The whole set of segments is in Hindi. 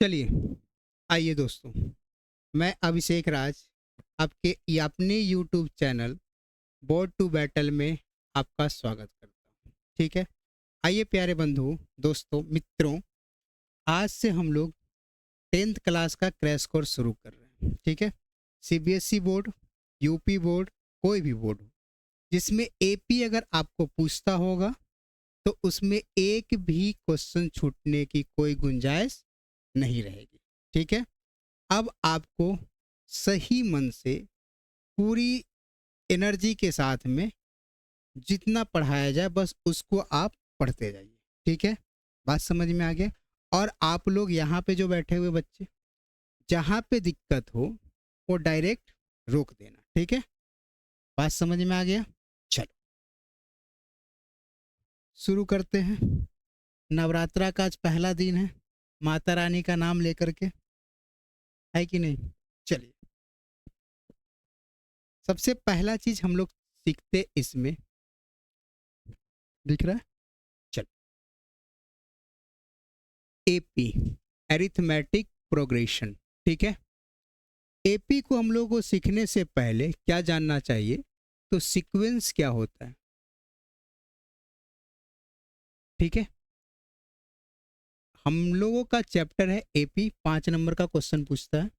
चलिए, आइए दोस्तों, मैं अभिषेक राज आपके अपने YouTube channel board to battle में आपका स्वागत करता हूँ। ठीक है, आइए प्यारे बंधु, दोस्तों, मित्रों, आज से हम लोग 10th क्लास का क्रैश कोर्स शुरू कर रहे हैं। ठीक है, सीबीएसई बोर्ड, यूपी बोर्ड, कोई भी बोर्ड हो जिसमें एपी अगर आपको पूछता होगा तो उसमें एक भी क्वेश्चन छूटने की कोई गुंजाइश नहीं रहेगी। ठीक है, अब आपको सही मन से पूरी एनर्जी के साथ में जितना पढ़ाया जाए बस उसको आप पढ़ते जाइए। ठीक है, बात समझ में आ गया। और आप लोग यहाँ पे जो बैठे हुए बच्चे, जहाँ पे दिक्कत हो वो डायरेक्ट रोक देना। ठीक है, बात समझ में आ गया। चलो शुरू करते हैं। नवरात्रा का आज पहला दिन है, माता रानी का नाम लेकर के, है कि नहीं। चलिए, सबसे पहला चीज हम लोग सीखते इसमें, दिख रहा है, चल, एपी, एरिथमेटिक प्रोग्रेशन। ठीक है, एपी को हम लोग को सीखने से पहले क्या जानना चाहिए, तो सीक्वेंस क्या होता है। ठीक है, हम लोगों का चैप्टर है एपी, 5 नंबर का क्वेश्चन पूछता है।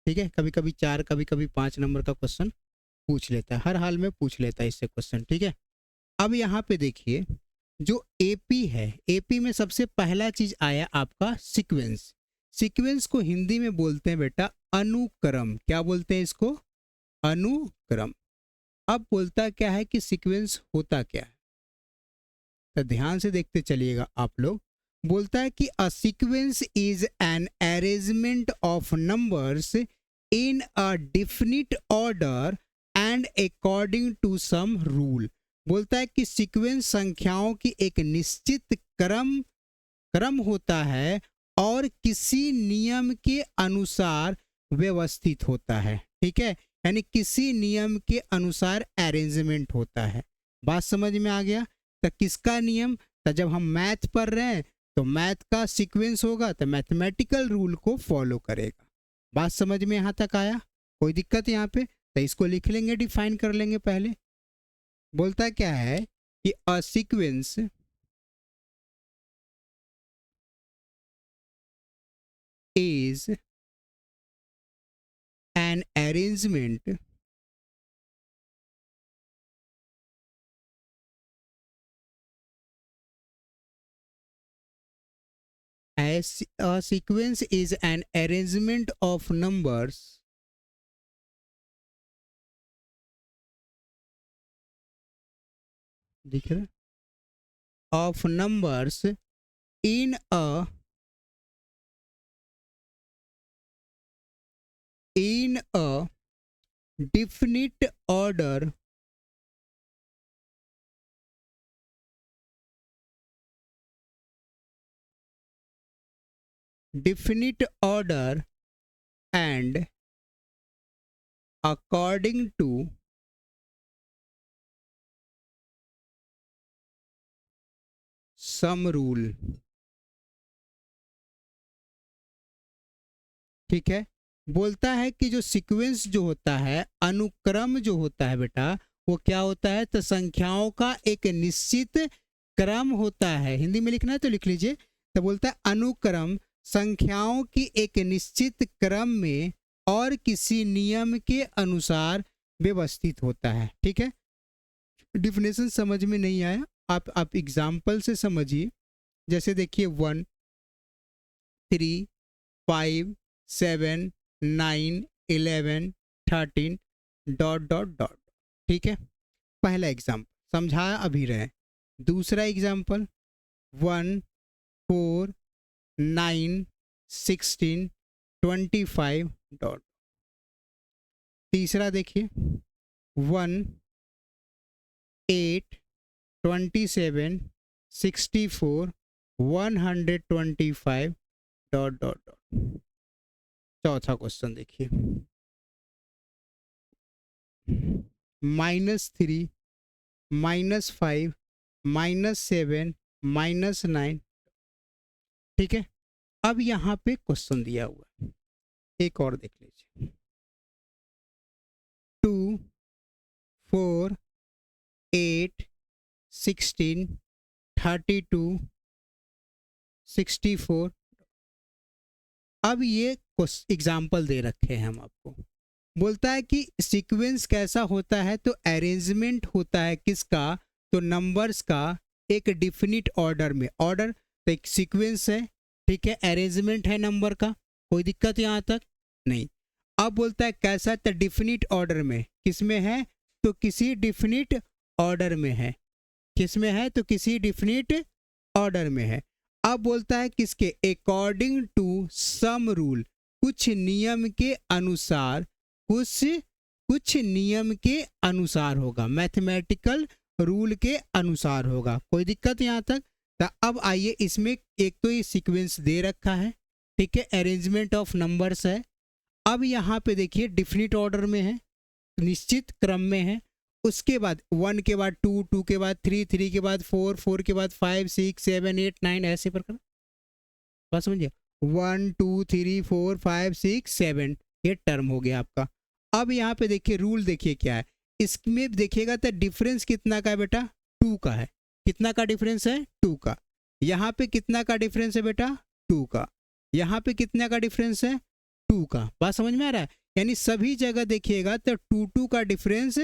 ठीक है, कभी कभी 4, कभी कभी 5 नंबर का क्वेश्चन पूछ लेता है, हर हाल में पूछ लेता है इससे क्वेश्चन। ठीक है, अब यहाँ पे देखिए, जो एपी है, एपी में सबसे पहला चीज आया आपका सीक्वेंस। सीक्वेंस को हिंदी में बोलते हैं बेटा अनुक्रम। क्या बोलते हैं इसको? अनुक्रम। अब बोलता क्या है कि सीक्वेंस होता क्या है, तो ध्यान से देखते चलिएगा आप लोग। बोलता है कि a sequence is an arrangement of numbers in a definite order and according to some rule. बोलता है कि सीक्वेंस संख्याओं की एक निश्चित क्रम क्रम होता है और किसी नियम के अनुसार व्यवस्थित होता है। ठीक है, यानी किसी नियम के अनुसार अरेंजमेंट होता है। बात समझ में आ गया। तो किसका नियम? तो जब हम मैथ पढ़ रहे हैं तो मैथ का सीक्वेंस होगा तो मैथमेटिकल रूल को फॉलो करेगा। बात समझ में यहाँ तक आया? कोई दिक्कत यहाँ पे? तो इसको लिख लेंगे, डिफाइन कर लेंगे पहले। बोलता क्या है कि a sequence is an arrangement as a sequence is an arrangement of numbers दिख रहा, of numbers in a definite order and according to some rule। ठीक है, बोलता है कि जो सीक्वेंस जो होता है, अनुक्रम जो होता है बेटा, वो क्या होता है? तो संख्याओं का एक निश्चित क्रम होता है। हिंदी में लिखना है तो लिख लीजिए। तो बोलता है अनुक्रम संख्याओं की एक निश्चित क्रम में और किसी नियम के अनुसार व्यवस्थित होता है। ठीक है, डिफिनेशन समझ में नहीं आया, आप एग्जाम्पल से समझिए। जैसे देखिए 1, 3, 5, 7, 9, 11, 13 डॉट डॉट डॉट। ठीक है, पहला एग्जाम्पल समझाया अभी रहे। दूसरा एग्जाम्पल 1, 4, 9, 16, 25 डॉट। तीसरा देखिए 1, 8, 27, 64, 125 डॉट डॉट डॉट। चौथा क्वेश्चन देखिए -3, -5, -7, -9। ठीक है, अब यहाँ पे क्वेश्चन दिया हुआ है, एक और देख लीजिए। 2 4 8 16 32 64। अब ये एग्जाम्पल दे रखे हैं हम आपको। बोलता है कि सीक्वेंस कैसा होता है, तो अरेंजमेंट होता है किसका, तो नंबर्स का एक डिफिनिट ऑर्डर में। ऑर्डर तो एक सीक्वेंस है, ठीक है, अरेंजमेंट है नंबर का, कोई दिक्कत यहाँ तक नहीं। अब बोलता है कैसा, तो डिफिनिट ऑर्डर में। किस में है, तो किसी डिफिनिट ऑर्डर में है। किस में है, तो किसी डिफिनिट ऑर्डर में है। अब बोलता है किसके, अकॉर्डिंग टू सम रूल, कुछ नियम के अनुसार, कुछ नियम के अनुसार होगा, मैथमेटिकल रूल के अनुसार होगा। कोई दिक्कत यहाँ तक। तो अब आइए, इसमें एक तो ये सीक्वेंस दे रखा है, ठीक है, अरेंजमेंट ऑफ नंबर्स है। अब यहाँ पे देखिए डिफिनिट ऑर्डर में है, निश्चित क्रम में है। उसके बाद 1 के बाद 2, 2 के बाद 3, 3 के बाद 4, 4 के बाद 5, 6, 7, 8, 9 ऐसे प्रकार। बात समझिए, 1 2 3 4 5 6 7 ये टर्म हो गया आपका। अब यहाँ पे देखिए रूल, देखिए क्या है इसमें, देखिएगा तो डिफरेंस कितना का है बेटा, 2 का है। कितना का डिफरेंस है, 2 का। यहाँ पे कितना का डिफरेंस है बेटा, 2 का। यहाँ पे कितना का डिफरेंस है, 2 का। बात समझ में आ रहा है, यानी सभी जगह देखिएगा तो 2 2 का डिफरेंस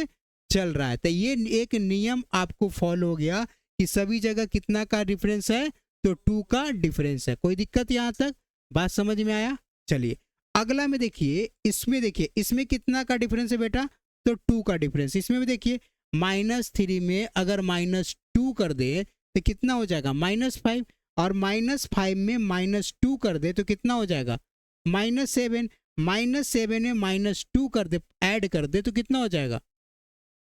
चल रहा है। तो ये एक नियम आपको फॉलो हो गया कि सभी जगह कितना का डिफरेंस है, तो 2 का डिफरेंस है। कोई दिक्कत यहाँ तक, बात समझ में आया। चलिए अगला में देखिए, इसमें देखिए इसमें कितना का डिफरेंस है बेटा, तो 2 का डिफरेंस। इसमें भी देखिए -3 में अगर -2 कर दे तो कितना हो जाएगा, -5। और -5 में -2 कर दे तो कितना हो जाएगा, -7। -7 में -2 कर दे, ऐड कर दे तो कितना हो जाएगा,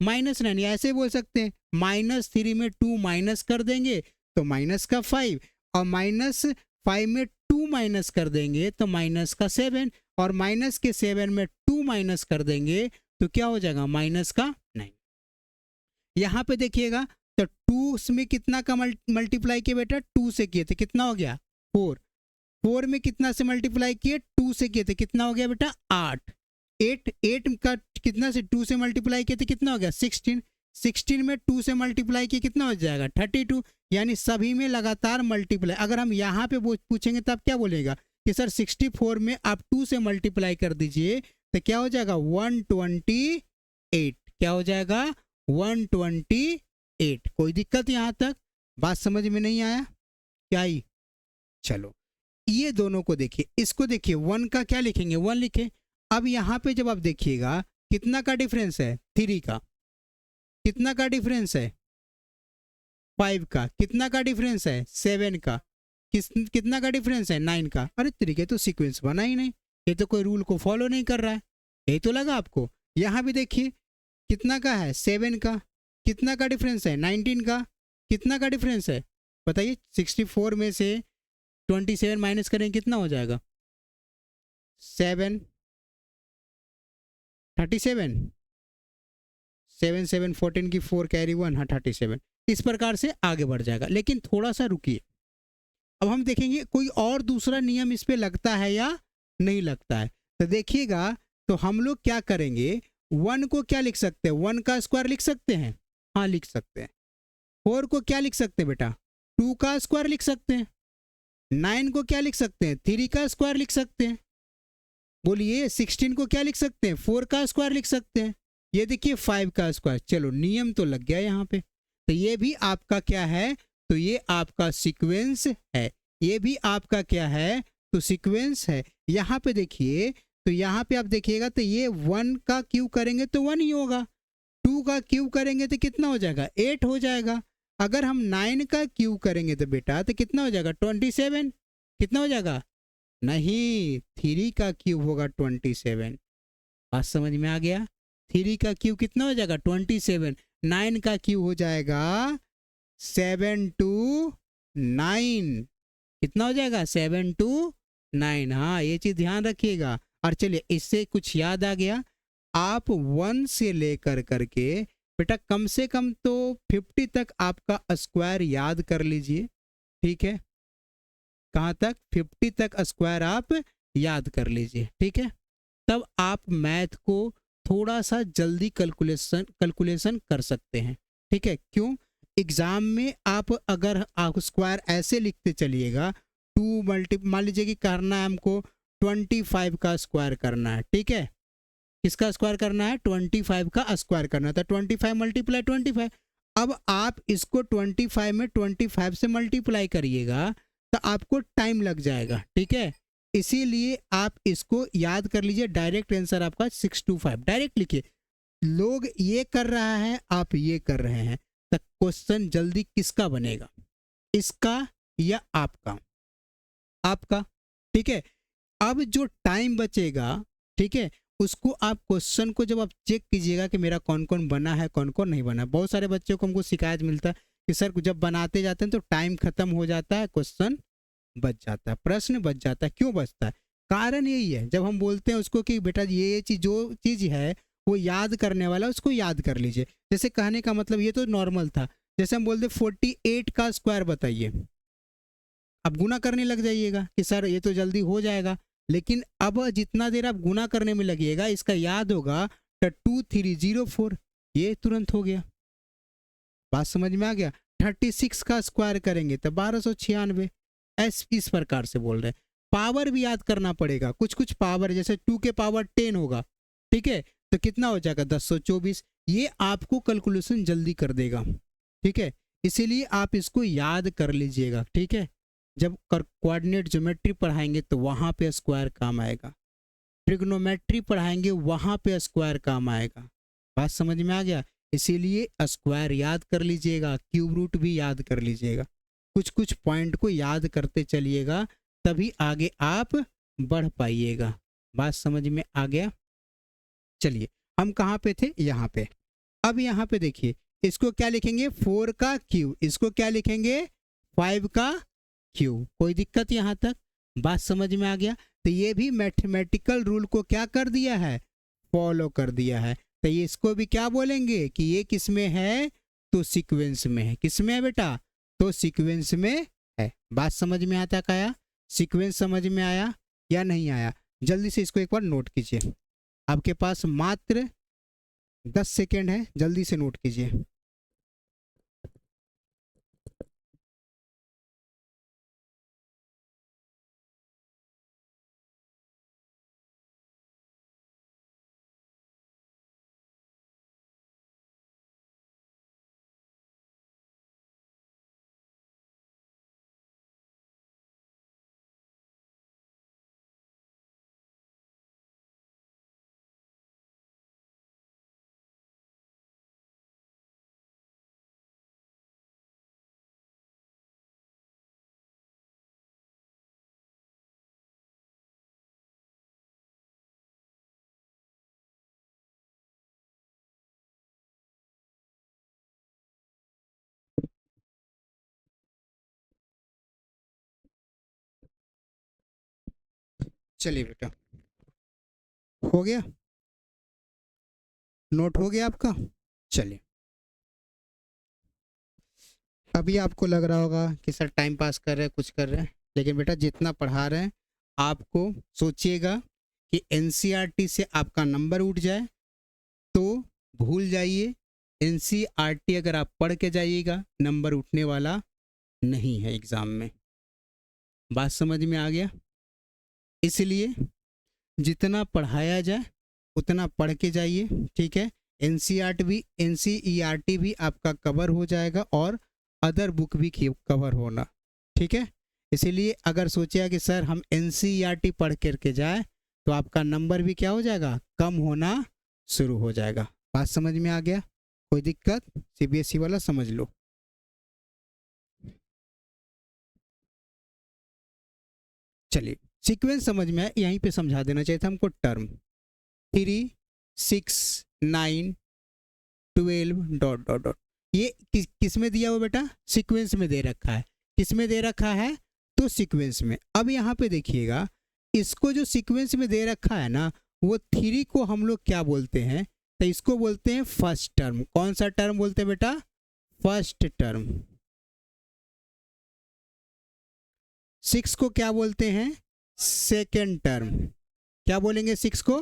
-9। ऐसे बोल सकते हैं, -3 में 2 माइनस कर देंगे तो -5, और -5 में 2 माइनस कर देंगे तो -7, और -7 में 2 माइनस कर देंगे तो क्या हो जाएगा, -9। यहाँ पे देखिएगा तो 2 में कितना का मल्टीप्लाई किया बेटा, 2 से किए थे, कितना हो गया, 4। 4 में कितना से मल्टीप्लाई किए, 2 से किए थे, कितना हो गया बेटा, 8। 8 का कितना से 2 से मल्टीप्लाई किए थे, कितना हो गया, 16। 16 में 2 से मल्टीप्लाई किए कितना हो जाएगा, 32। यानी सभी में लगातार मल्टीप्लाई। अगर हम यहाँ पे पूछेंगे तब क्या बोलेगा कि सर 64 में आप 2 से मल्टीप्लाई कर दीजिए तो क्या हो जाएगा, 128। क्या हो जाएगा, 128। कोई दिक्कत यहाँ तक, बात समझ में नहीं आया क्या आई। चलो ये दोनों को देखिए, इसको देखिए 1 का क्या लिखेंगे, 1 लिखे। अब यहाँ पे जब आप देखिएगा कितना का डिफरेंस है, 3 का। कितना का डिफरेंस है, 5 का। कितना का डिफरेंस है, 7 का। कितना का डिफरेंस है, 9 का। अरे तरीके तो सीक्वेंस बना ही नहीं, ये तो कोई रूल को फॉलो नहीं कर रहा है, यही तो लगा आपको। यहाँ भी देखिए कितना का है, 7 का। कितना का डिफरेंस है, 19 का। कितना का डिफरेंस है बताइए, 64 में से 27 माइनस करें कितना हो जाएगा, 7 37। 7 7 14 की 4 कैरी 1, हाँ 37। इस प्रकार से आगे बढ़ जाएगा। लेकिन थोड़ा सा रुकिए, अब हम देखेंगे कोई और दूसरा नियम इस पे लगता है या नहीं लगता है। तो देखिएगा, तो हम लोग क्या करेंगे, 1 को क्या लिख सकते हैं, 1 का स्क्वायर लिख सकते हैं, हाँ लिख सकते हैं। 4 को क्या लिख सकते हैं बेटा, 2 का स्क्वायर लिख सकते हैं। 9 को क्या लिख सकते हैं, 3 का स्क्वायर लिख सकते हैं। बोलिए 16 को क्या लिख सकते हैं, 4 का स्क्वायर लिख सकते हैं। ये देखिए 5 का स्क्वायर। चलो नियम तो लग गया यहाँ पे। तो ये भी आपका क्या है, तो ये आपका सीक्वेंस है। ये भी आपका क्या है, तो सीक्वेंस है। यहाँ पे देखिए, तो यहाँ पे आप देखिएगा तो ये 1 का क्यूब करेंगे तो 1 ही होगा, 2 का क्यूब करेंगे तो कितना हो जाएगा, 8 हो जाएगा। अगर हम 9 का क्यूब करेंगे तो बेटा तो कितना हो जाएगा, 27। कितना हो जाएगा, नहीं 3 का क्यूब होगा 27। बात समझ में आ गया। 3 का क्यूब कितना हो जाएगा, 27। 9 का क्यूब हो जाएगा 7 to 9। कितना हो जाएगा, 7 to 9। हाँ ये चीज ध्यान रखिएगा। और चलिए इससे कुछ याद आ गया, आप 1 से लेकर करके बेटा कम से कम तो 50 तक आपका स्क्वायर याद कर लीजिए, ठीक है। कहाँ तक? 50 तक स्क्वायर आप याद कर लीजिए, ठीक है। तब आप मैथ को थोड़ा सा जल्दी कैलकुलेशन कर सकते हैं, ठीक है। क्यों? एग्जाम में आप अगर आप स्क्वायर ऐसे लिखते चलिएगा, टू मल्टी मान लीजिए कि करना है हमको 25 का स्क्वायर करना है, ठीक है। किसका स्क्वायर करना है? 25 का स्क्वायर करना था। 25 मल्टीप्लाई 25। अब आप इसको 25 में 25 से मल्टीप्लाई करिएगा तो आपको टाइम लग जाएगा, ठीक है। इसीलिए आप इसको याद कर लीजिए। डायरेक्ट आंसर आपका 625, डायरेक्ट लिखिए। लोग ये कर रहा है, आप ये कर रहे हैं, तो क्वेश्चन जल्दी किसका बनेगा? इसका या आपका? आपका, ठीक है। अब जो टाइम बचेगा, ठीक है, उसको आप क्वेश्चन को जब आप चेक कीजिएगा कि मेरा कौन कौन बना है कौन कौन नहीं बना है। बहुत सारे बच्चों को हमको शिकायत मिलता है कि सर जब बनाते जाते हैं तो टाइम खत्म हो जाता है, क्वेश्चन बच जाता है, प्रश्न बच जाता है। क्यों बचता है? कारण यही है, जब हम बोलते हैं उसको कि बेटा ये चीज़ जो चीज़ है वो याद करने वाला, उसको याद कर लीजिए। जैसे कहने का मतलब ये तो नॉर्मल था, जैसे हम बोलते 48 का स्क्वायर बताइए, अब गुना करने लग जाइएगा कि सर ये तो जल्दी हो जाएगा। लेकिन अब जितना देर आप गुना करने में लगिएगा, इसका याद होगा तो 2304, ये तुरंत हो गया। बात समझ में आ गया? 36 का स्क्वायर करेंगे तो 1296। इस प्रकार से बोल रहे हैं। पावर भी याद करना पड़ेगा, कुछ कुछ पावर, जैसे 2 के पावर 10 होगा, ठीक है, तो कितना हो जाएगा? 1024। ये आपको कैलकुलेशन जल्दी कर देगा, ठीक है। इसीलिए आप इसको याद कर लीजिएगा, ठीक है। जब कोऑर्डिनेट ज्योमेट्री पढ़ाएंगे तो वहाँ पे स्क्वायर काम आएगा, ट्रिग्नोमेट्री पढ़ाएंगे वहाँ पे स्क्वायर काम आएगा। बात समझ में आ गया? इसीलिए स्क्वायर याद कर लीजिएगा, क्यूब रूट भी याद कर लीजिएगा, कुछ कुछ पॉइंट को याद करते चलिएगा, तभी आगे आप बढ़ पाइएगा। बात समझ में आ गया? चलिए, हम कहाँ पे थे? यहाँ पे। अब यहाँ पे देखिए, इसको क्या लिखेंगे? 4 का क्यूब। इसको क्या लिखेंगे? 5 का क्यूब। कोई दिक्कत यहाँ तक? बात समझ में आ गया? तो ये भी मैथमेटिकल रूल को क्या कर दिया है? फॉलो कर दिया है। तो ये इसको भी क्या बोलेंगे कि ये किस में है? तो सीक्वेंस में है। किस में है बेटा? तो सीक्वेंस में है। बात समझ में आता क्या? सीक्वेंस समझ में आया या नहीं आया? जल्दी से इसको एक बार नोट कीजिए। आपके पास मात्र 10 सेकेंड है, जल्दी से नोट कीजिए। चलिए बेटा, हो गया? नोट हो गया आपका? चलिए, अभी आपको लग रहा होगा कि सर टाइम पास कर रहे हैं, कुछ कर रहे हैं, लेकिन बेटा जितना पढ़ा रहे हैं आपको सोचिएगा कि एनसीईआरटी से आपका नंबर उठ जाए तो भूल जाइए। एनसीईआरटी अगर आप पढ़ के जाइएगा, नंबर उठने वाला नहीं है एग्जाम में। बात समझ में आ गया? इसलिए जितना पढ़ाया जाए उतना पढ़ के जाइए, ठीक है। एनसीईआरटी भी आपका कवर हो जाएगा और अदर बुक भी कवर होना, ठीक है। इसीलिए अगर सोचिए कि सर हम एनसीईआरटी पढ़ करके जाए तो आपका नंबर भी क्या हो जाएगा? कम होना शुरू हो जाएगा। बात समझ में आ गया? कोई दिक्कत? सीबीएसई वाला समझ लो। चलिए, सीक्वेंस समझ में आया, यहीं पे समझा देना चाहिए था हमको। टर्म 3, 6, 9, 12 डॉट डॉट डॉट, ये किस में दिया हुआ बेटा? सीक्वेंस में दे रखा है। किस में दे रखा है? तो सीक्वेंस में। अब यहाँ पे देखिएगा, इसको जो सीक्वेंस में दे रखा है ना, वो 3 को हम लोग क्या बोलते हैं? तो इसको बोलते हैं फर्स्ट टर्म। कौन सा टर्म बोलते हैं बेटा? First term. 6 को क्या बोलते हैं? Second term. क्या बोलेंगे 6 को?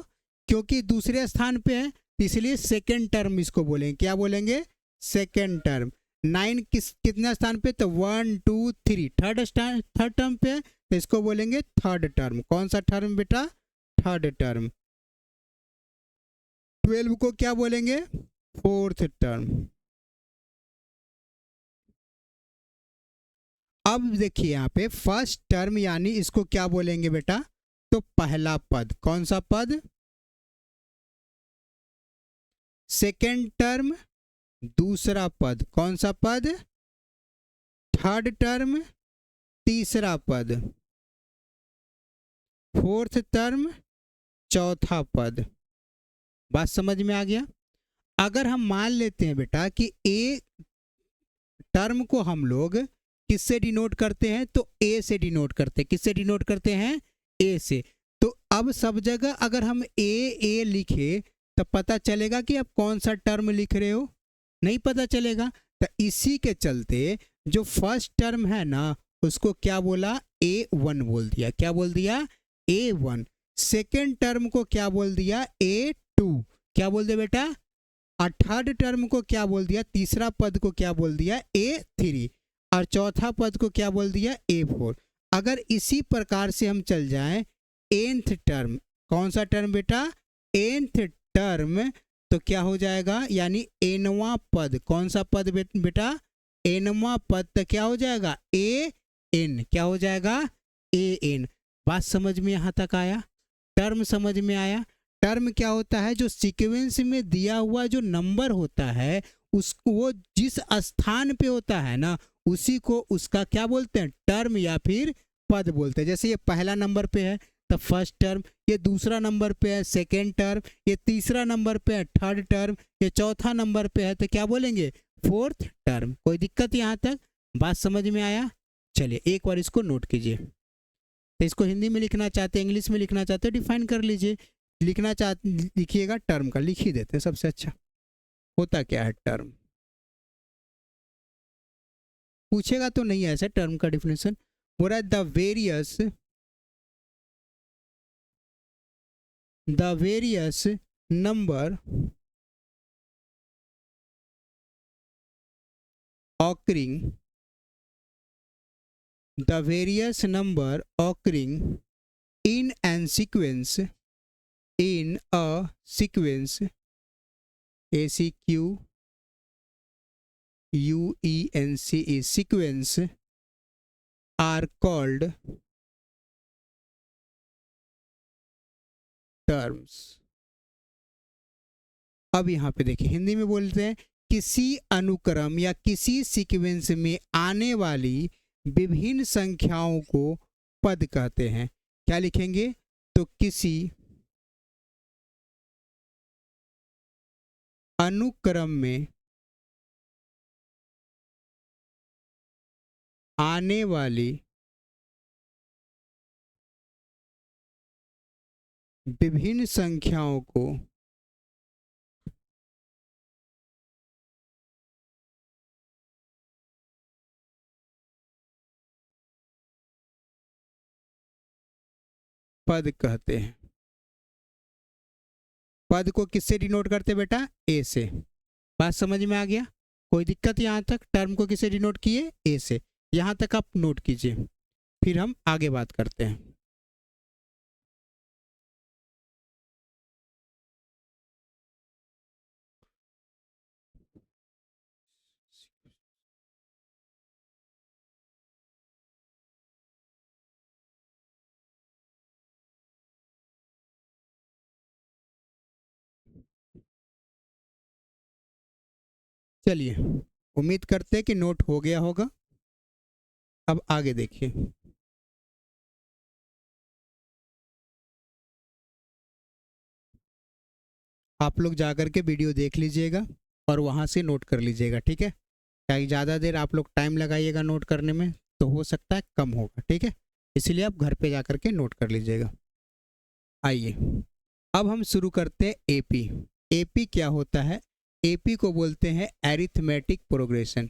क्योंकि दूसरे स्थान पे है इसलिए सेकेंड टर्म इसको बोलेंगे। क्या बोलेंगे? Second term. 9 कितना स्थान पे? तो 1 2 3 थर्ड टर्म पे है तो इसको बोलेंगे थर्ड टर्म। कौन सा टर्म बेटा? Third term. 12 को क्या बोलेंगे? Fourth term. अब देखिए यहाँ पे फर्स्ट टर्म यानी इसको क्या बोलेंगे बेटा? तो पहला पद। कौन सा पद? सेकेंड टर्म दूसरा पद। कौन सा पद? थर्ड टर्म तीसरा पद। फोर्थ टर्म चौथा पद। बात समझ में आ गया? अगर हम मान लेते हैं बेटा कि ए टर्म को हम लोग किससे डिनोट करते हैं? तो ए से डिनोट करते हैं। किससे डिनोट करते हैं? ए से। तो अब सब जगह अगर हम ए लिखे तो पता चलेगा कि आप कौन सा टर्म लिख रहे हो? नहीं पता चलेगा। तो इसी के चलते जो फर्स्ट टर्म है ना उसको क्या बोला? A1 बोल दिया। क्या बोल दिया? A1। सेकेंड टर्म को क्या बोल दिया? A2। क्या बोल दिया बेटा? और थर्ड टर्म को क्या बोल दिया? तीसरा पद को क्या बोल दिया? A3। और चौथा पद को क्या बोल दिया? A4। अगर इसी प्रकार से हम चल जाएं nth टर्म। कौन सा टर्म बेटा? nth term. तो क्या हो जाएगा? यानी nवां पद। कौन सा पद बेटा? nवां पद। तो क्या हो जाएगा? an। क्या हो जाएगा? an। बात समझ में यहाँ तक आया? टर्म समझ में आया? टर्म क्या होता है? जो सीक्वेंस में दिया हुआ जो नंबर होता है उसको वो जिस स्थान पे होता है ना उसी को उसका क्या बोलते हैं? टर्म या फिर पद बोलते हैं। जैसे ये पहला नंबर पे है तो फर्स्ट टर्म, ये दूसरा नंबर पे है सेकेंड टर्म, ये तीसरा नंबर पे है थर्ड टर्म, ये चौथा नंबर पे है तो क्या बोलेंगे? Fourth term. कोई दिक्कत यहाँ तक? बात समझ में आया? चलिए एक बार इसको नोट कीजिए। तो इसको हिंदी में लिखना चाहते हैं, इंग्लिश में लिखना चाहते हैं, डिफाइन कर लीजिए। लिखना चाहते लिखिएगा टर्म का, लिख ही देते हैं सबसे अच्छा। होता क्या है टर्म? पूछेगा तो नहीं है ऐसे टर्म का डिफिनेशन। हो रहा है the various number occurring in a sequence sequence are called terms। अब यहाँ पे देखिए हिंदी में बोलते हैं किसी अनुक्रम या किसी सीक्वेंस में आने वाली विभिन्न संख्याओं को पद कहते हैं। क्या लिखेंगे? तो किसी अनुक्रम में आने वाली विभिन्न संख्याओं को पद कहते हैं। पद को किससे डिनोट करते बेटा? ए से। बात समझ में आ गया? कोई दिक्कत यहाँ तक? टर्म को किससे डिनोट किए? ए से। यहाँ तक आप नोट कीजिए, फिर हम आगे बात करते हैं। चलिए उम्मीद करते हैं कि नोट हो गया होगा। अब आगे देखिए। आप लोग जाकर के वीडियो देख लीजिएगा और वहाँ से नोट कर लीजिएगा, ठीक है? ताकि ज़्यादा देर आप लोग टाइम लगाइएगा नोट करने में तो हो सकता है कम होगा, ठीक है? इसलिए आप घर पे जाकर के नोट कर लीजिएगा। आइए अब हम शुरू करते हैं एपी। एपी क्या होता है? एपी को बोलते हैं arithmetic progression.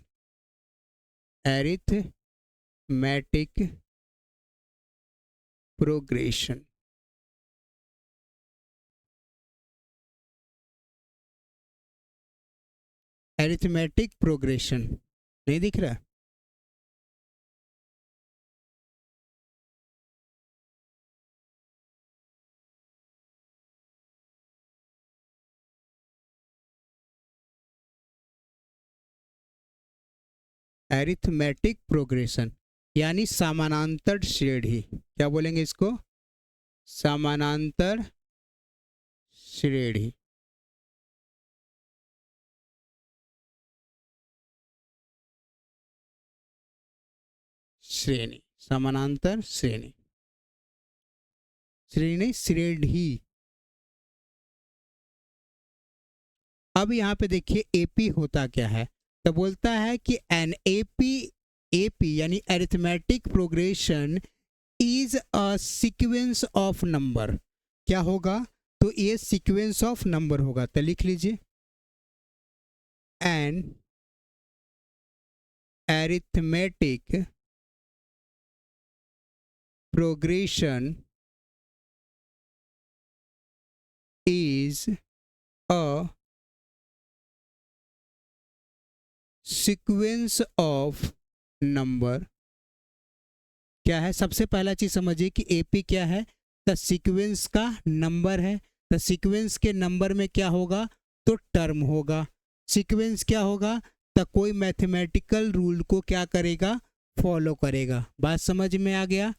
Arithmetic progression. Arithmetic progression नहीं दिख रहा? अरिथमेटिक प्रोग्रेशन यानी समानांतर श्रेणी। क्या बोलेंगे इसको? समानांतर श्रेणी। श्रेणी, समानांतर श्रेणी, श्रेणी श्रेणी। अब यहाँ पे देखिए एपी होता क्या है, तो बोलता है कि एन एपी यानी arithmetic progression is a sequence of number. क्या होगा? तो ये सीक्वेंस ऑफ नंबर होगा। तो लिख लीजिए an arithmetic progression is a sequence of number। क्या है? सबसे पहला चीज समझिए कि एपी क्या है? तो सीक्वेंस का नंबर है। तो सीक्वेंस के नंबर में क्या होगा? तो टर्म होगा। सीक्वेंस क्या होगा? तो कोई मैथमेटिकल रूल को क्या करेगा? फॉलो करेगा। बात समझ में आ गया?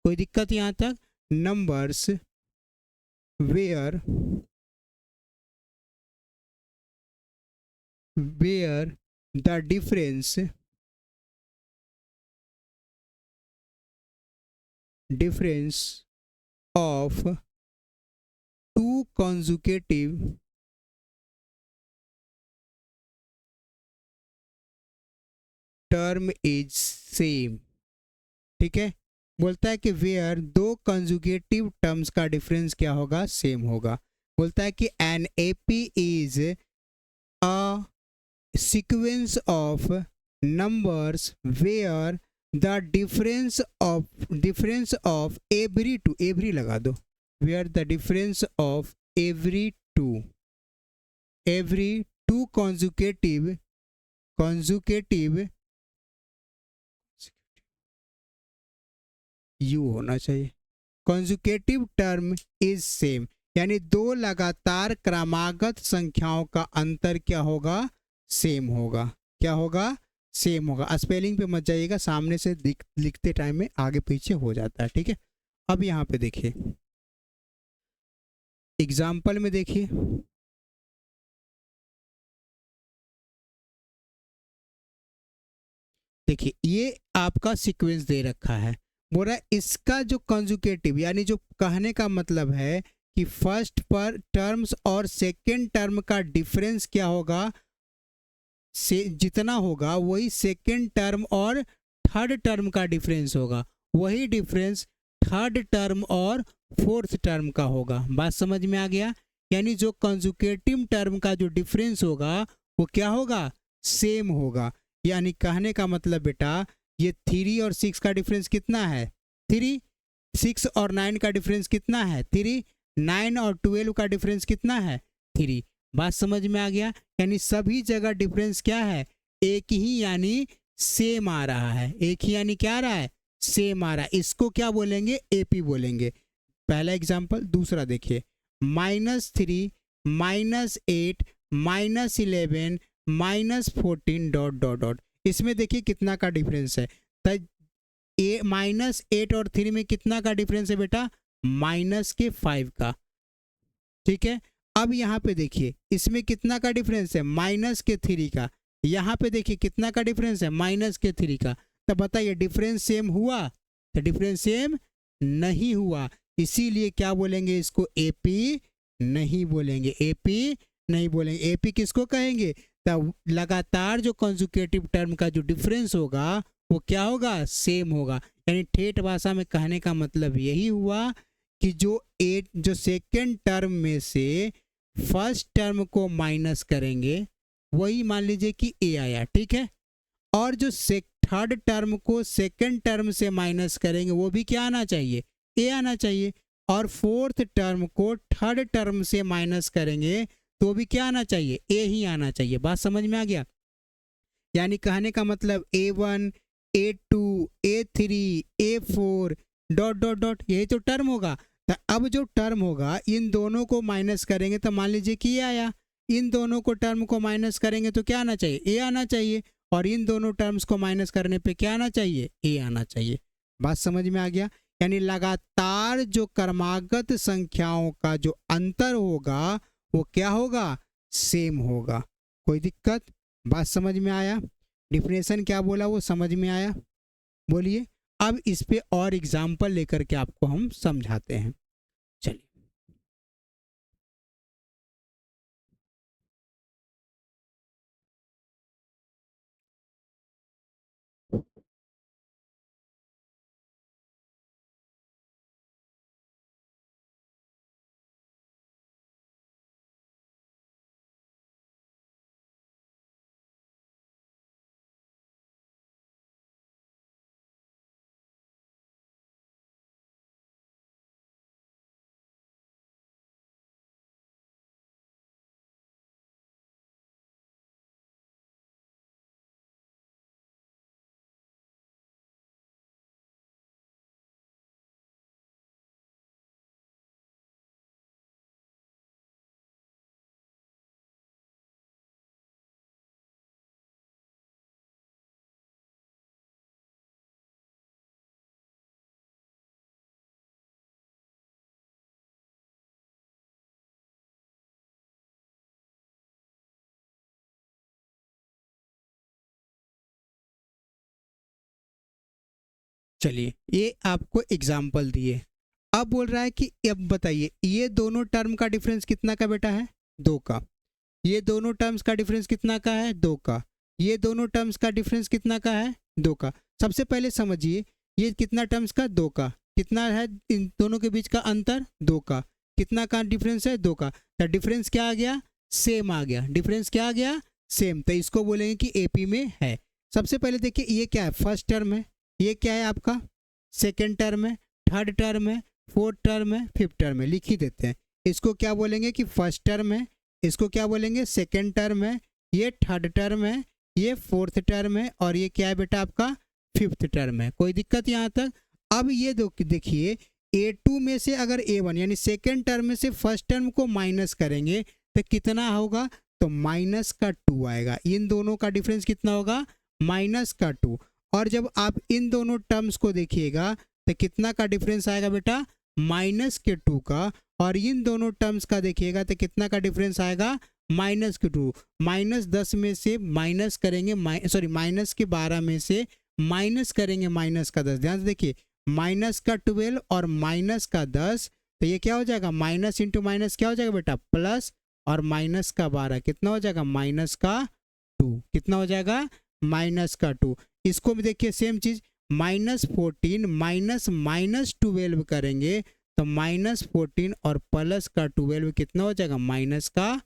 कोई दिक्कत यहाँ तक? Numbers where the difference of two consecutive term is same। ठीक है, बोलता है कि वेयर दो कंजुगेटिव टर्म्स का डिफरेंस क्या होगा? सेम होगा। बोलता है कि an AP is a sequence of numbers where the difference of every लगा दो, where the difference of every two conjugative यू होना चाहिए, कंजुगेटिव टर्म इज सेम, यानी दो लगातार क्रमागत संख्याओं का अंतर क्या होगा? सेम होगा। क्या होगा? सेम होगा। स्पेलिंग पे मत जाइएगा, सामने से लिखते टाइम में आगे पीछे हो जाता है। ठीक है, अब यहाँ पे देखिए एग्जाम्पल में देखिए, देखिए ये आपका सीक्वेंस दे रखा है। बोल रहा है इसका जो कंजुगेटिव यानी जो कहने का मतलब है कि फर्स्ट पर टर्म्स और सेकेंड टर्म का डिफरेंस क्या होगा? से जितना होगा वही सेकेंड टर्म और थर्ड टर्म का डिफरेंस होगा, वही डिफरेंस थर्ड टर्म और फोर्थ टर्म का होगा। बात समझ में आ गया? यानी जो कंजुगेटिव टर्म का जो डिफरेंस होगा वो क्या होगा? सेम होगा। यानी कहने का मतलब बेटा ये 3 और 6 का डिफरेंस कितना है? 3। 6 और 9 का डिफरेंस कितना है? 3। 9 और 12 का डिफरेंस कितना है? 3। बात समझ में आ गया? यानी सभी जगह डिफरेंस क्या है? एक ही, यानी सेम आ रहा है। एक ही यानी क्या आ रहा है? सेम आ रहा है। इसको क्या बोलेंगे? एपी बोलेंगे। पहला एग्जाम्पल। दूसरा देखिए, -3 -8 -11 -14 डॉट डॉट डॉट। इसमें देखिए कितना का डिफरेंस है? -8 और 3 में कितना का डिफरेंस है बेटा? -5 का। ठीक है, अब यहाँ पे देखिए इसमें कितना का डिफरेंस है? -3 का। यहाँ पे देखिए कितना का डिफरेंस है? -3 का। तो बताइए डिफरेंस सेम हुआ? तो डिफरेंस सेम नहीं हुआ, इसीलिए क्या बोलेंगे इसको? एपी नहीं बोलेंगे। एपी नहीं बोलेंगे। एपी किसको कहेंगे? तो लगातार जो कंजुगेटिव टर्म का जो डिफरेंस होगा वो क्या होगा? सेम होगा। यानी ठेठ भाषा में कहने का मतलब यही हुआ कि जो सेकेंड टर्म में से फर्स्ट टर्म को माइनस करेंगे वही मान लीजिए कि ए आया। ठीक है, और जो थर्ड टर्म को सेकेंड टर्म से माइनस करेंगे वो भी क्या आना चाहिए? ए आना चाहिए, और फोर्थ टर्म को थर्ड टर्म से माइनस करेंगे तो भी क्या आना चाहिए, ए ही आना चाहिए। बात समझ में आ गया? यानी कहने का मतलब A1 A2 A3 A4 dot dot dot, यही तो टर्म होगा। तो अब जो टर्म होगा इन दोनों को माइनस करेंगे तो मान लीजिए कि ये आया, इन दोनों को टर्म को माइनस करेंगे तो क्या आना चाहिए, ए आना चाहिए, और इन दोनों टर्म्स को माइनस करने पे क्या आना चाहिए, ए आना चाहिए। बात समझ में आ गया? यानी लगातार जो क्रमागत संख्याओं का जो अंतर होगा वो क्या होगा, सेम होगा। कोई दिक्कत? बात समझ में आया? डिफिनेशन क्या बोला वो समझ में आया? बोलिए। अब इस पे और एग्जाम्पल लेकर के आपको हम समझाते हैं। चलिए, चलिए ये आपको एग्जाम्पल दिए। अब बोल रहा है कि अब बताइए ये दोनों टर्म का डिफरेंस कितना का बेटा है, 2 का। ये दोनों टर्म्स का डिफरेंस कितना का है, 2 का। ये दोनों टर्म्स का डिफरेंस कितना का है, 2 का। सबसे पहले समझिए ये कितना टर्म्स का, 2 का। कितना है इन दोनों के बीच का अंतर, 2 का। कितना का डिफरेंस है, 2 का। तो डिफरेंस क्या आ गया, सेम आ गया। डिफरेंस क्या आ गया, सेम। तो इसको बोलेंगे कि एपी में है। सबसे पहले देखिए ये क्या है, फर्स्ट टर्म है। ये क्या है आपका, सेकेंड टर्म है, थर्ड टर्म है, फोर्थ टर्म है, फिफ्थ टर्म है। लिख ही देते हैं। इसको क्या बोलेंगे कि फर्स्ट टर्म है, इसको क्या बोलेंगे सेकेंड टर्म है, ये थर्ड टर्म है, ये फोर्थ टर्म है, और ये क्या है बेटा आपका फिफ्थ टर्म है। कोई दिक्कत यहाँ तक? अब ये देखिए A2 में से अगर A1 यानी सेकेंड टर्म में से फर्स्ट टर्म को माइनस करेंगे तो कितना होगा, तो माइनस का 2 आएगा। इन दोनों का डिफरेंस कितना होगा, माइनस का 2। और जब आप इन दोनों टर्म्स को देखिएगा तो कितना का डिफरेंस आएगा बेटा, माइनस के 2 का। और इन दोनों टर्म्स का देखिएगा तो कितना का डिफरेंस आएगा, माइनस के 2। -10 में से माइनस करेंगे, सॉरी माइनस के 12 में से माइनस करेंगे माइनस का 10। ध्यान से देखिए माइनस का 12 और माइनस का 10, तो ये क्या हो जाएगा, माइनस इंटू माइनस क्या हो जाएगा बेटा, प्लस, और माइनस का 12 कितना हो जाएगा, माइनस का 2। कितना हो जाएगा, माइनस का 2। इसको भी देखिए सेम चीज, -14 माइनस -12 करेंगे तो -14 और प्लस का 12 कितना हो जाएगा, माइनस का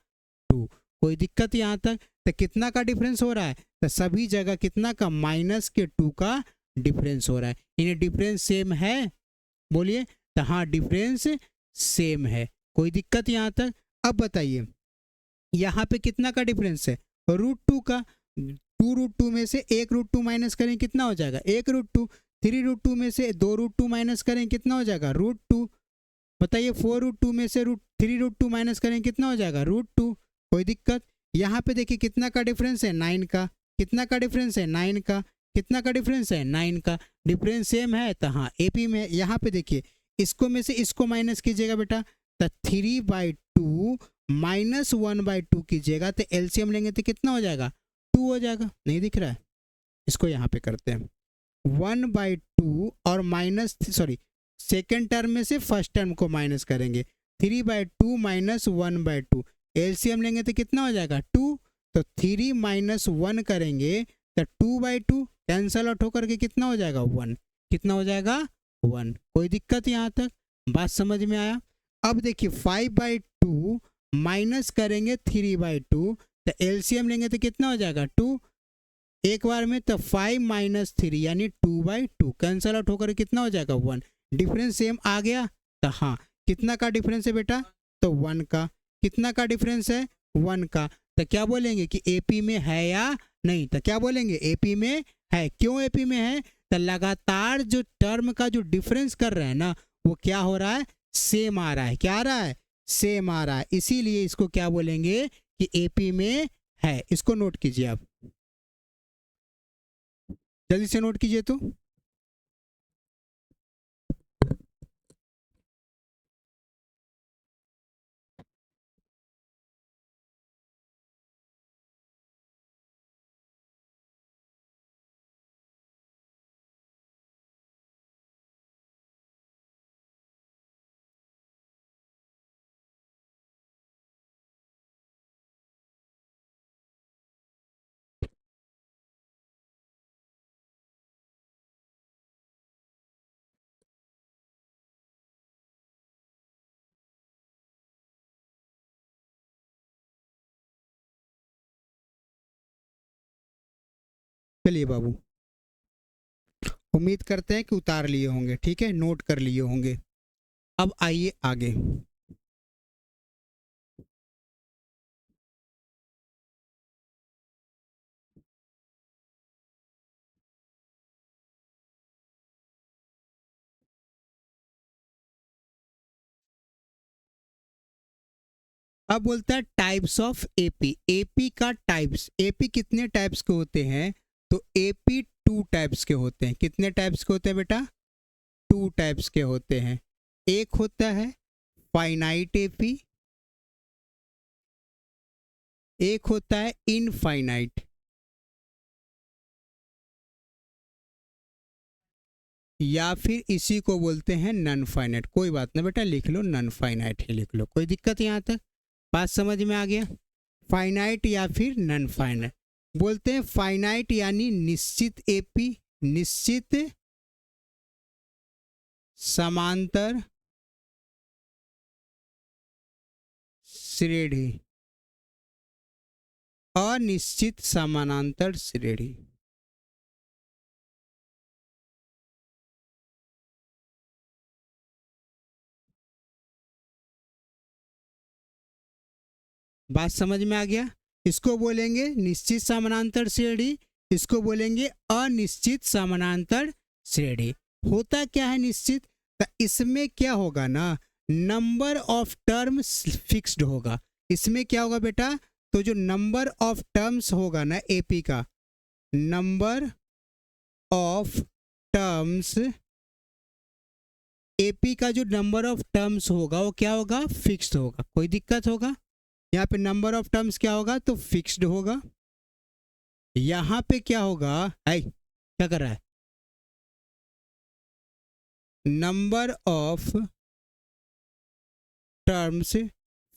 2। कोई दिक्कत यहाँ तक? तो कितना का डिफरेंस हो रहा है, तो सभी जगह कितना का, माइनस के 2 का डिफरेंस हो रहा है। इन्हें डिफरेंस सेम है, बोलिए। तो हाँ डिफरेंस सेम है। कोई दिक्कत यहाँ तक? अब बताइए यहाँ पे कितना का डिफरेंस है, √2 का। 2√2 में से 1√2 माइनस करें कितना हो जाएगा, 1√2। 3√2 में से 2√2 माइनस करें कितना हो जाएगा, √2। बताइए 4√2 में से 3√2 माइनस करें कितना हो जाएगा, √2। कोई दिक्कत? यहाँ पे देखिए कितना का डिफरेंस है, 9 का। कितना का डिफरेंस है, 9 का। कितना का डिफरेंस है, 9 का। डिफरेंस सेम है तो हाँ एपी में। यहाँ पे देखिए इसको में से इसको माइनस कीजिएगा बेटा, तो 3/2 -1/2 कीजिएगा तो एलसीएम लेंगे तो कितना हो जाएगा, 2 हो जाएगा। नहीं दिख रहा है? इसको यहाँ पे करते हैं 1/2 और माइनस, सॉरी सेकेंड टर्म में से फर्स्ट टर्म को माइनस करेंगे, 3/2 -1/2। एलसीएम लेंगे तो कितना हो जाएगा, 2। तो 3 - 1 करेंगे तो 2/2 कैंसल आउट होकर के कितना हो जाएगा, 1। कितना हो जाएगा, 1। कोई दिक्कत यहाँ तक? बात समझ में आया? अब देखिए 5/2 माइनस करेंगे 3/2 तो एलसीएम लेंगे तो कितना हो जाएगा, 2 एक बार में। तो 5 - 3 यानी 2/2 कैंसल आउट होकर कितना हो जाएगा, 1। डिफरेंस सेम आ गया तो हाँ, कितना का डिफरेंस है बेटा, तो 1 का। कितना का डिफरेंस है, 1 का। तो क्या बोलेंगे कि एपी में है या नहीं, तो क्या बोलेंगे एपी में है। क्यों एपी में है, तो लगातार जो टर्म का जो डिफरेंस कर रहे हैं ना, वो क्या हो रहा है, सेम आ रहा है। क्या आ रहा है, सेम आ रहा है, इसीलिए इसको क्या बोलेंगे कि एपी में है। इसको नोट कीजिए आप, जल्दी से नोट कीजिए तो। चलिए बाबू, उम्मीद करते हैं कि उतार लिए होंगे, ठीक है, नोट कर लिए होंगे। अब आइए आगे। अब बोलता है टाइप्स ऑफ एपी। एपी का टाइप्स, एपी कितने टाइप्स के होते हैं, तो एपी 2 टाइप्स के होते हैं। कितने टाइप्स के होते हैं बेटा, 2 टाइप्स के होते हैं। एक होता है फाइनाइट एपी, एक होता है इनफाइनाइट। या फिर इसी को बोलते हैं नन फाइनाइट। कोई बात नहीं बेटा, लिख लो नन फाइनाइट ही लिख लो, कोई दिक्कत यहाँ तक, बात समझ में आ गया। फाइनाइट या फिर नन फाइनाइट बोलते हैं। फाइनाइट यानी निश्चित एपी, निश्चित समांतर श्रेणी, अनिश्चित समानांतर श्रेणी। बात समझ में आ गया। इसको बोलेंगे निश्चित समानांतर श्रेणी, इसको बोलेंगे अनिश्चित समानांतर श्रेणी। होता क्या है निश्चित, तो इसमें क्या होगा ना, नंबर ऑफ टर्म्स फिक्स्ड होगा। इसमें क्या होगा बेटा, तो जो नंबर ऑफ टर्म्स होगा ना एपी का, नंबर ऑफ टर्म्स, एपी का जो नंबर ऑफ टर्म्स होगा वो क्या होगा, फिक्स्ड होगा। कोई दिक्कत होगा, यहाँ पे नंबर ऑफ टर्म्स क्या होगा, तो फिक्स्ड होगा। यहाँ पे क्या होगा, है क्या कर रहा है, नंबर ऑफ टर्म्स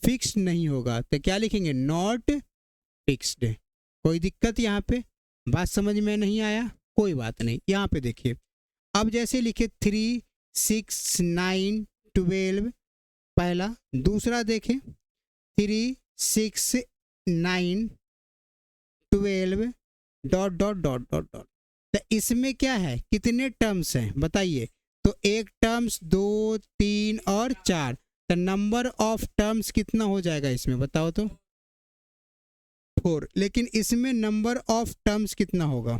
फिक्स्ड नहीं होगा, तो क्या लिखेंगे, नॉट फिक्स्ड। कोई दिक्कत यहाँ पे, बात समझ में नहीं आया, कोई बात नहीं। यहाँ पे देखिए, अब जैसे लिखे 3, 6, 9, 12 पहला, दूसरा देखें 3, 6, 9, 12 dot dot dot dot dot. तो इसमें क्या है, कितने टर्म्स हैं बताइए, तो एक टर्म्स, 2, 3 और 4। तो नंबर ऑफ टर्म्स कितना हो जाएगा इसमें बताओ तो, 4। लेकिन इसमें नंबर ऑफ टर्म्स कितना होगा,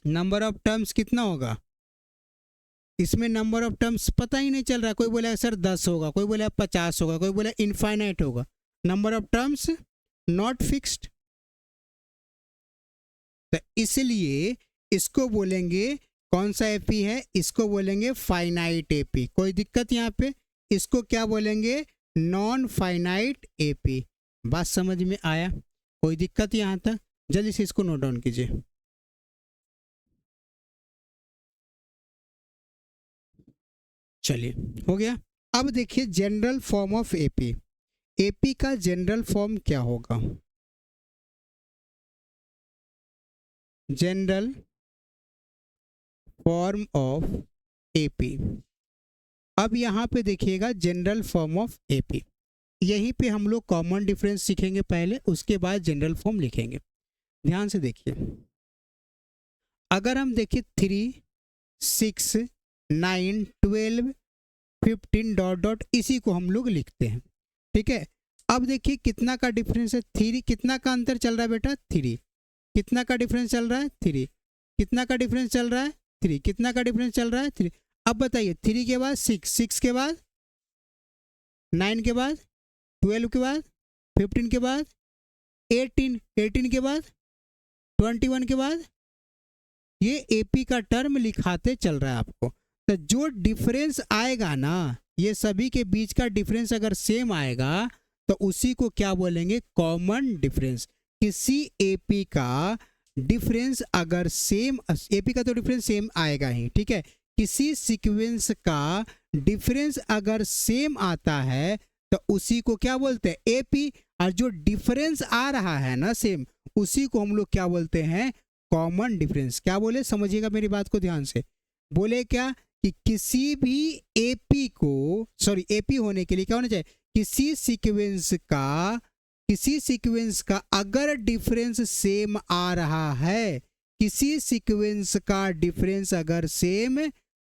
नंबर ऑफ टर्म्स कितना होगा, इसमें नंबर ऑफ टर्म्स पता ही नहीं चल रहा। कोई बोला सर 10 होगा, कोई बोला 50 होगा, कोई बोला इनफाइनाइट होगा। Number of terms not fixed. तो इसलिए इसको बोलेंगे, कौन सा एपी है, इसको बोलेंगे फाइनाइट एपी। कोई दिक्कत यहाँ पे, इसको क्या बोलेंगे, नॉन फाइनाइट एपी। बात समझ में आया, कोई दिक्कत यहाँ तक, जल्दी से इसको नोट डाउन कीजिए। चलिए हो गया। अब देखिए general form of AP. AP का जनरल फॉर्म क्या होगा, जनरल फॉर्म ऑफ एपी। अब यहाँ पे देखिएगा जनरल फॉर्म ऑफ एपी, यहीं पे हम लोग कॉमन डिफरेंस सीखेंगे पहले, उसके बाद जनरल फॉर्म लिखेंगे। ध्यान से देखिए, अगर हम देखें 3, 6, 9 12 15 डॉट डॉट, इसी को हम लोग लिखते हैं। ठीक है, अब देखिए कितना का डिफरेंस है, 3, कितना का अंतर चल रहा है बेटा, 3, कितना का डिफरेंस चल रहा है, 3, कितना का डिफरेंस चल रहा है, 3, कितना का डिफरेंस चल रहा है, 3। अब बताइए 3 के बाद 6, 6 के बाद 9 के बाद 12 के बाद 15 के बाद 18, 18 के बाद 21 के बाद, ये एपी का टर्म लिखाते चल रहा है आपको। तो जो डिफरेंस आएगा ना, ये सभी के बीच का डिफरेंस अगर सेम आएगा तो उसी को क्या बोलेंगे, कॉमन डिफरेंस। किसी एपी का डिफरेंस अगर सेम, एपी का तो डिफरेंस सेम आएगा ही, ठीक है। किसी सीक्वेंस का डिफरेंस अगर सेम आता है तो उसी को क्या बोलते हैं, एपी। और जो डिफरेंस आ रहा है ना सेम, उसी को हम लोग क्या बोलते हैं, कॉमन डिफरेंस। क्या बोले, समझिएगा मेरी बात को ध्यान से। बोले क्या कि किसी भी एपी को, सॉरी एपी होने के लिए क्या होना चाहिए, किसी सीक्वेंस का अगर डिफरेंस सेम आ रहा है, किसी सीक्वेंस का डिफरेंस अगर सेम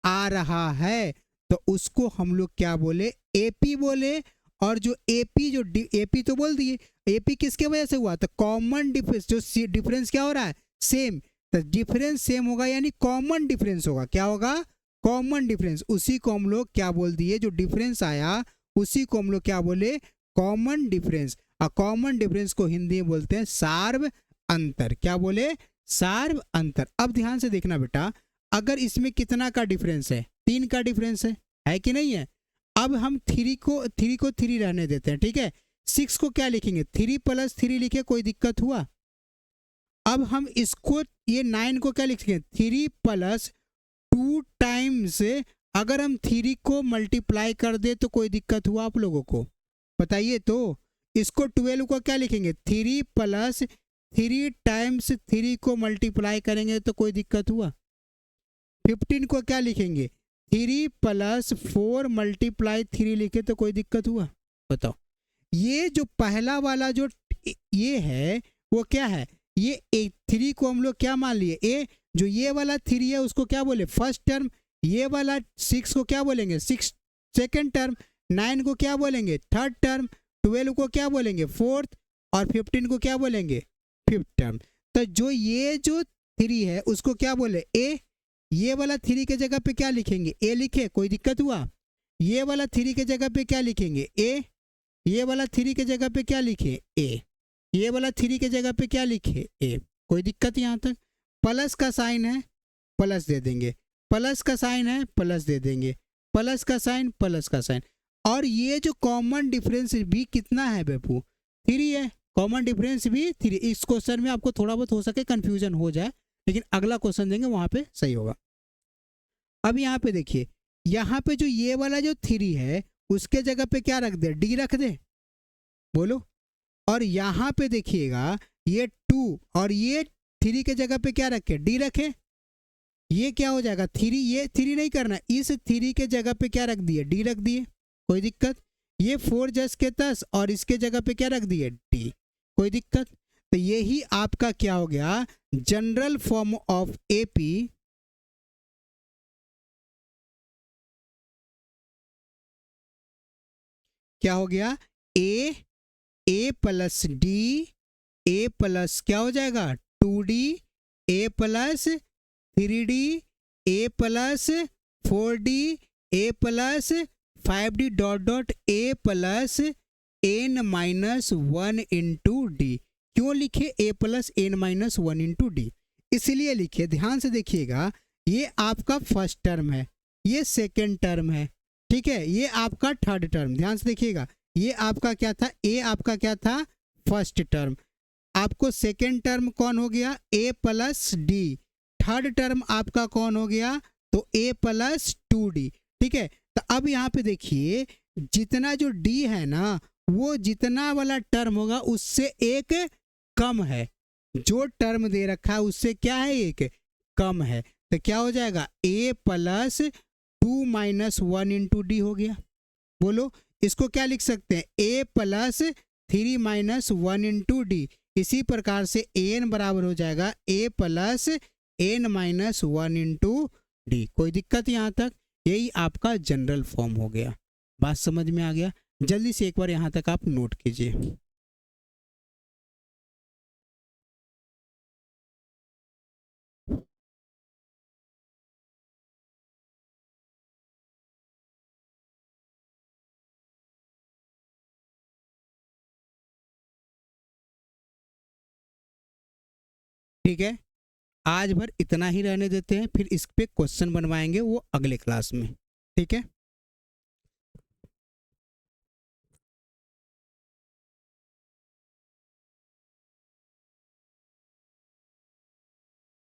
आ रहा है तो उसको हम लोग क्या बोले, एपी बोले। और जो एपी, जो एपी तो बोल दिए, एपी किसके वजह से हुआ, तो कॉमन डिफरेंस, जो डिफरेंस क्या हो रहा है, सेम। तो डिफरेंस सेम होगा यानी कॉमन डिफरेंस होगा, क्या होगा, कॉमन डिफरेंस। उसी को हम लोग क्या बोल दिए, जो डिफरेंस आया उसी को हम लोग क्या बोले, कॉमन डिफरेंस। और कॉमन डिफरेंस को हिंदी में बोलते हैं सार्व अंतर। क्या बोले, सार्व अंतर। अब ध्यान से देखना बेटा, अगर इसमें कितना का डिफरेंस है, 3 का डिफरेंस है कि नहीं है। अब हम 3 को 3 रहने देते हैं, ठीक है। 6 को क्या लिखेंगे, 3 + 3 लिखे, कोई दिक्कत हुआ। अब हम इसको, ये 9 को क्या लिखेंगे, 3 + 2 टाइम्स, अगर हम 3 को मल्टीप्लाई कर दे तो कोई दिक्कत हुआ आप लोगों को, बताइए तो। इसको 12 को क्या लिखेंगे, 3 + 3 टाइम्स 3 को मल्टीप्लाई करेंगे तो कोई दिक्कत हुआ। 15 को क्या लिखेंगे, 3 + 4 × 3 लिखे तो कोई दिक्कत हुआ, बताओ। ये जो पहला वाला जो ये है वो क्या है, ये 3 को हम लोग क्या मान लिए, ए। जो ये वाला 3 है उसको क्या बोले, फर्स्ट टर्म। ये वाला 6 को क्या बोलेंगे, 6 सेकेंड टर्म। 9 को क्या बोलेंगे, थर्ड टर्म। 12 को क्या बोलेंगे, फोर्थ। और 15 को क्या बोलेंगे, फिफ्थ टर्म। तो जो ये जो 3 है उसको क्या बोले, ए। ये वाला 3 के जगह पे क्या लिखेंगे, ए लिखे, कोई दिक्कत हुआ। ये वाला 3 के जगह पे क्या लिखेंगे, ए। ये वाला 3 के जगह पे क्या लिखे, ए। ये वाला 3 के जगह पे क्या लिखे, ए। कोई दिक्कत यहाँ तक। प्लस का साइन है, प्लस दे देंगे। प्लस का साइन है, प्लस दे देंगे। प्लस का साइन, प्लस का साइन। और ये जो कॉमन डिफरेंस भी कितना है बेपू, 3 है। कॉमन डिफरेंस भी 3। इस क्वेश्चन में आपको थोड़ा बहुत हो सके कंफ्यूजन हो जाए, लेकिन अगला क्वेश्चन देंगे वहां पे सही होगा। अब यहाँ पे देखिए, यहाँ पे जो ये वाला जो 3 है उसके जगह पे क्या रख दे, डी रख दे, बोलो। और यहाँ पे देखिएगा ये 2 और ये 3 के जगह पे क्या रखे, डी रखे। ये क्या हो जाएगा 3, ये 3 नहीं करना, इस 3 के जगह पे क्या रख दिए, डी रख दिए, कोई दिक्कत। ये 4 जस के 10 और इसके जगह पे क्या रख दिए, डी, कोई दिक्कत। तो यही आपका क्या हो गया, जनरल फॉर्म ऑफ एपी। क्या हो गया, ए + डी, ए प्लस क्या हो जाएगा 2D, ए + 3D, ए + 4D, ए + 5D डॉट डॉट, ए + n-1 × d। क्यों लिखे a + n-1 × d, इसलिए लिखे, ध्यान से देखिएगा। ये आपका फर्स्ट टर्म है, ये सेकेंड टर्म है, ठीक है। ये आपका थर्ड टर्म, ध्यान से देखिएगा। ये आपका क्या था, ए आपका क्या था, फर्स्ट टर्म। आपको सेकेंड टर्म कौन हो गया, a + d। थर्ड टर्म आपका कौन हो गया, तो a + 2D, ठीक है। तो अब यहाँ पे देखिए, जितना जो d है ना, वो जितना वाला टर्म होगा उससे एक कम है। जो टर्म दे रखा है उससे क्या है, एक कम है। तो क्या हो जाएगा, a + 2-1 × d हो गया। बोलो, इसको क्या लिख सकते हैं, a + 3-1 × d। इसी प्रकार से an बराबर हो जाएगा a + n-1 × d। कोई दिक्कत यहाँ तक। यही आपका जनरल फॉर्म हो गया। बात समझ में आ गया? जल्दी से एक बार यहाँ तक आप नोट कीजिए। ठीक है, आज भर इतना ही रहने देते हैं, फिर इस पे क्वेश्चन बनवाएंगे वो अगले क्लास में। ठीक है।